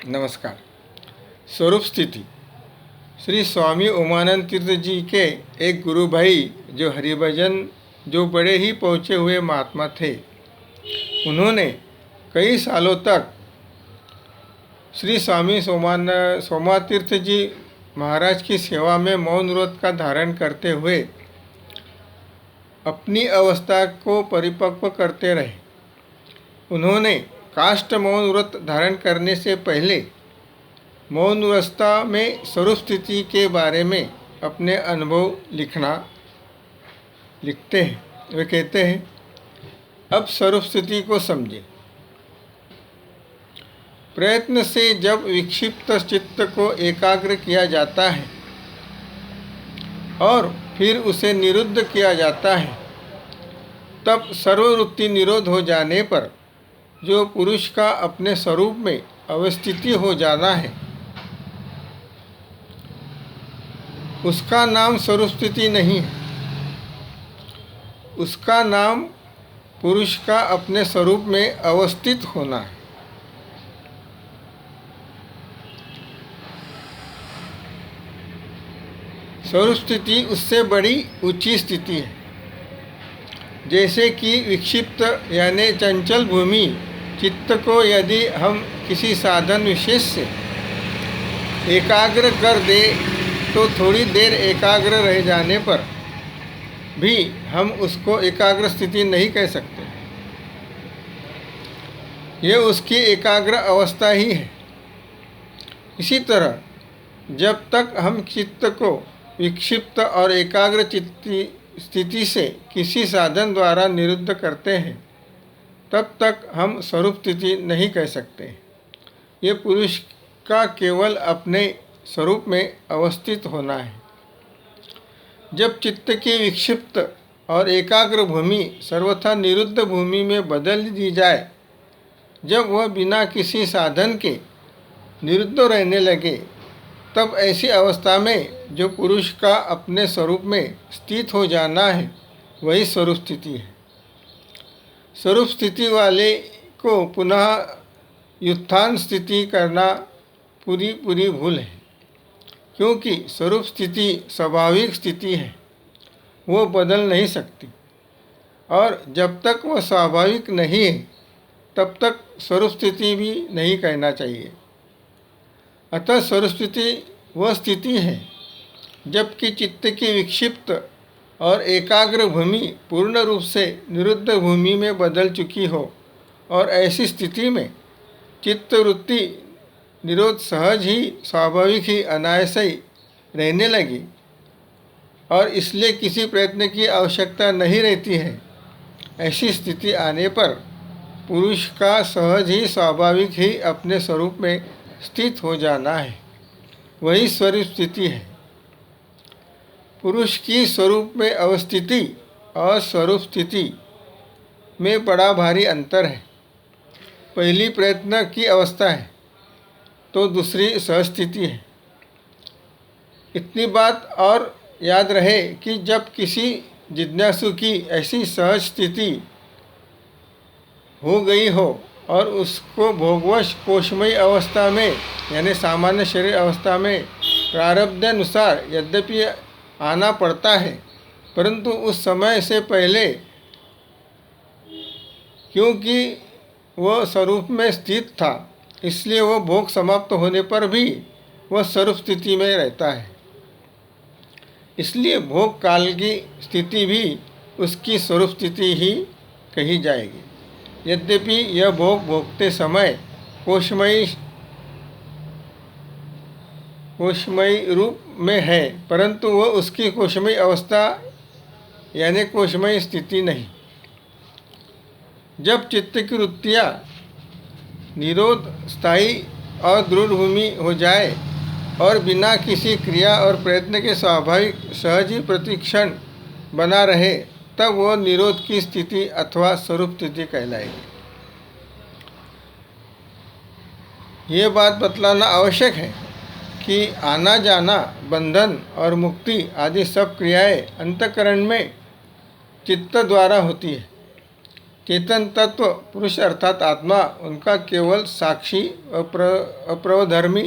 नमस्कार। स्वरूप स्थिति। श्री स्वामी उमानंद तीर्थ जी के एक गुरु भाई जो हरिभजन जो बड़े ही पहुँचे हुए महात्मा थे, उन्होंने कई सालों तक श्री स्वामी सोमातीर्थ जी महाराज की सेवा में मौन व्रत का धारण करते हुए अपनी अवस्था को परिपक्व करते रहे। उन्होंने काष्ठ मौन व्रत धारण करने से पहले मौन अवस्था में स्वरूप स्थिति के बारे में अपने अनुभव लिखते हैं। वे कहते हैं, अब स्वरूप स्थिति को समझें। प्रयत्न से जब विक्षिप्त चित्त को एकाग्र किया जाता है और फिर उसे निरुद्ध किया जाता है, तब सर्ववृत्ति निरोध हो जाने पर जो पुरुष का अपने स्वरूप में अवस्थिति हो जाना है, उसका नाम स्वरूप स्थिति नहीं है। उसका नाम पुरुष का अपने स्वरूप में अवस्थित होना है। स्वरूप स्थिति उससे बड़ी ऊंची स्थिति है। जैसे कि विक्षिप्त यानी चंचल भूमि चित्त को यदि हम किसी साधन विशेष से एकाग्र कर दे तो थोड़ी देर एकाग्र रह जाने पर भी हम उसको एकाग्र स्थिति नहीं कह सकते। यह उसकी एकाग्र अवस्था ही है। इसी तरह जब तक हम चित्त को विक्षिप्त और एकाग्र स्थिति से किसी साधन द्वारा निरुद्ध करते हैं, तब तक हम स्वरूप स्थिति नहीं कह सकते। ये पुरुष का केवल अपने स्वरूप में अवस्थित होना है। जब चित्त की विक्षिप्त और एकाग्र भूमि सर्वथा निरुद्ध भूमि में बदल दी जाए, जब वह बिना किसी साधन के निरुद्ध रहने लगे, तब ऐसी अवस्था में जो पुरुष का अपने स्वरूप में स्थित हो जाना है, वही स्वरूप स्थिति है। स्वरूप स्थिति वाले को पुनः व्युत्थान स्थिति करना पूरी भूल है, क्योंकि स्वरूप स्थिति स्वाभाविक स्थिति है, वो बदल नहीं सकती। और जब तक वह स्वाभाविक नहीं है, तब तक स्वरूप स्थिति भी नहीं कहना चाहिए। अतः स्वरूप स्थिति वह स्थिति है जबकि चित्त की विक्षिप्त और एकाग्र भूमि पूर्ण रूप से निरुद्ध भूमि में बदल चुकी हो, और ऐसी स्थिति में चित्तवृत्ति निरोध सहज ही स्वाभाविक ही अनायास ही रहने लगी और इसलिए किसी प्रयत्न की आवश्यकता नहीं रहती है। ऐसी स्थिति आने पर पुरुष का सहज ही स्वाभाविक ही अपने स्वरूप में स्थित हो जाना है, वही स्वरूप स्थिति है। पुरुष की स्वरूप में अवस्थिति और स्वरूप स्थिति में बड़ा भारी अंतर है। पहली प्रयत्न की अवस्था है तो दूसरी सहज स्थिति है। इतनी बात और याद रहे कि जब किसी जिज्ञासु की ऐसी सहज स्थिति हो गई हो और उसको भोगवश कोशमयी अवस्था में यानी सामान्य शरीर अवस्था में प्रारब्धानुसार यद्यपि आना पड़ता है, परंतु उस समय से पहले क्योंकि वह स्वरूप में स्थित था, इसलिए वह भोग समाप्त होने पर भी वह स्वरूप स्थिति में रहता है। इसलिए भोग काल की स्थिति भी उसकी स्वरूप स्थिति ही कही जाएगी। यद्यपि यह भोग भोगते समय कोशमयी रूप में है, परंतु वह उसकी कोशमयी अवस्था यानी कोशमयी स्थिति नहीं। जब चित्त की वृत्तियाँ निरोध स्थायी और दृढ़ भूमि हो जाए और बिना किसी क्रिया और प्रयत्न के स्वाभाविक सहज ही प्रतिक्षण बना रहे, तब वह निरोध की स्थिति अथवा स्वरूप स्थिति कहलाएगी। ये बात बतलाना आवश्यक है कि आना जाना, बंधन और मुक्ति आदि सब क्रियाएं अंतःकरण में चित्त द्वारा होती है। चेतन तत्व पुरुष अर्थात आत्मा उनका केवल साक्षी, अप्रवधर्मी,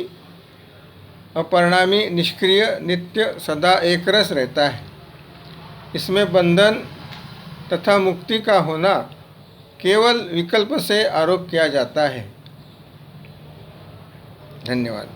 अपरिणामी, निष्क्रिय, नित्य, सदा एक रस रहता है। इसमें बंधन तथा मुक्ति का होना केवल विकल्प से आरोप किया जाता है। धन्यवाद।